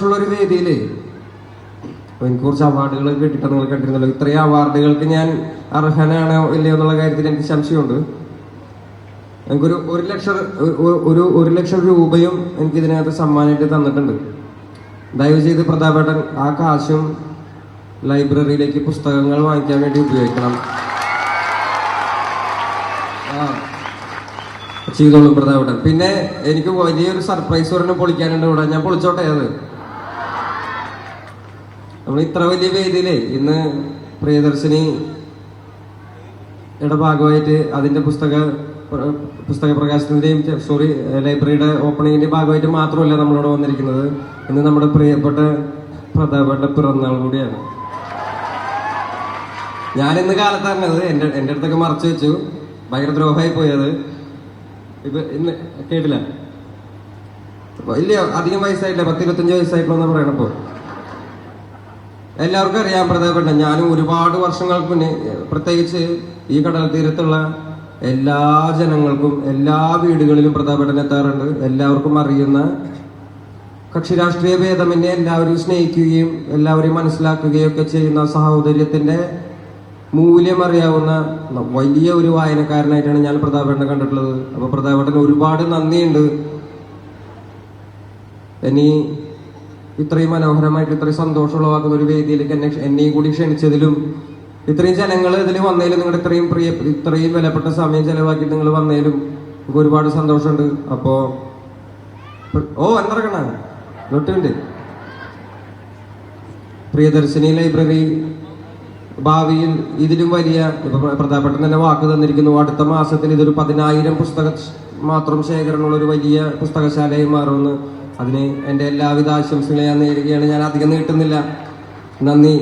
സന്തോഷമുള്ള ഒരു വേദിയിൽ എനിക്ക് കുറച്ച് അവാർഡുകൾ കിട്ടിയിട്ട് നിങ്ങൾ കണ്ടിരുന്നല്ലോ. ഇത്രയും അവാർഡുകൾക്ക് ഞാൻ അർഹനാണോ ഇല്ലയോ എന്നുള്ള കാര്യത്തിൽ എനിക്ക് സംശയമുണ്ട്. എനിക്കൊരു 1,00,000 രൂപയും എനിക്ക് ഇതിനകത്ത് സമ്മാനമായിട്ട് തന്നിട്ടുണ്ട്. ദയവ് ചെയ്ത് പ്രതാപേട്ടൻ ആ കാശും ലൈബ്രറിയിലേക്ക് പുസ്തകങ്ങൾ വാങ്ങിക്കാൻ വേണ്ടി ഉപയോഗിക്കണം. ചെയ്തോളും പ്രതാപേട്ടൻ. പിന്നെ എനിക്ക് വലിയൊരു സർപ്രൈസ് ഒരെണ്ണം പൊളിക്കാനുണ്ട് ഇവിടെ. ഞാൻ പൊളിച്ചോട്ടെ അത്. നമ്മൾ ഇത്ര വലിയ വേദിയിലേ ഇന്ന് പ്രിയദർശിനിയുടെ ഭാഗമായിട്ട് അതിന്റെ പുസ്തക പ്രകാശനത്തിന്റെയും ലൈബ്രറിയുടെ ഓപ്പണിങ്ങിന്റെ ഭാഗമായിട്ട് മാത്രമല്ല നമ്മളിവിടെ വന്നിരിക്കുന്നത്. ഇന്ന് നമ്മുടെ പ്രിയപ്പെട്ട പ്രതാപേട്ട പിറന്നാൾ കൂടിയാണ്. ഞാനിന്ന് കാലത്ത് അറിഞ്ഞത് എൻ്റെ അടുത്തൊക്കെ മറച്ചു വെച്ചു. ഭയങ്കര ദ്രോഹമായി പോയത്. ഇപ്പൊ ഇന്ന് കേട്ടില്ല. ഇല്ല, അധികം വയസ്സായിട്ടില്ല, 10-25 വയസ്സായിട്ടുള്ള പറയണപ്പോ. എല്ലാവർക്കും അറിയാം പ്രതാപേട്ടൻ. ഞാനും ഒരുപാട് വർഷങ്ങൾക്ക് മുന്നേ, പ്രത്യേകിച്ച് ഈ കടൽ തീരത്തുള്ള എല്ലാ ജനങ്ങൾക്കും എല്ലാ വീടുകളിലും പ്രതാപേട്ടൻ എത്താറുണ്ട്. എല്ലാവർക്കും അറിയുന്ന, കക്ഷി രാഷ്ട്രീയ ഭേദമന്യേ എല്ലാവരും സ്നേഹിക്കുകയും എല്ലാവരെയും മനസ്സിലാക്കുകയും ഒക്കെ ചെയ്യുന്ന സഹോദര്യത്തിന്റെ മൂല്യം അറിയാവുന്ന വലിയ ഒരു വായനക്കാരനായിട്ടാണ് ഞാൻ പ്രതാപേട്ടനെ കണ്ടിട്ടുള്ളത്. അപ്പൊ പ്രതാപേട്ടന് ഒരുപാട് നന്ദിയുണ്ട്. ഇനി ഇത്രയും മനോഹരമായിട്ട് ഇത്രയും സന്തോഷമുള്ളവാക്കുന്ന ഒരു വേദിയിലേക്ക് എന്നെയും കൂടി ക്ഷണിച്ചതിലും ഇത്രയും ജനങ്ങൾ ഇതിൽ വന്നതിലും നിങ്ങളുടെ ഇത്രയും വിലപ്പെട്ട സമയം ചെലവാക്കിയിട്ട് നിങ്ങൾ വന്നതിലും നമുക്ക് ഒരുപാട് സന്തോഷമുണ്ട്. അപ്പോ എന്തിറക്കണ തൊട്ടുണ്ട് പ്രിയദർശിനി ലൈബ്രറി ഭാവിയിൽ ഇതിലും വലിയ, ഇപ്പൊ പ്രധാനപ്പെട്ട തന്നെ വാക്ക് തന്നിരിക്കുന്നു, അടുത്ത മാസത്തിൽ ഇതൊരു 10,000 പുസ്തക മാത്രം ശേഖരണമുള്ള ഒരു വലിയ പുസ്തകശാലയായി മാറുമെന്ന്. അതിന് എൻ്റെ എല്ലാവിധ ആശംസകളും ഞാൻ നേരുകയാണ്. ഞാൻ അധികം നീട്ടുന്നില്ല. നന്ദി.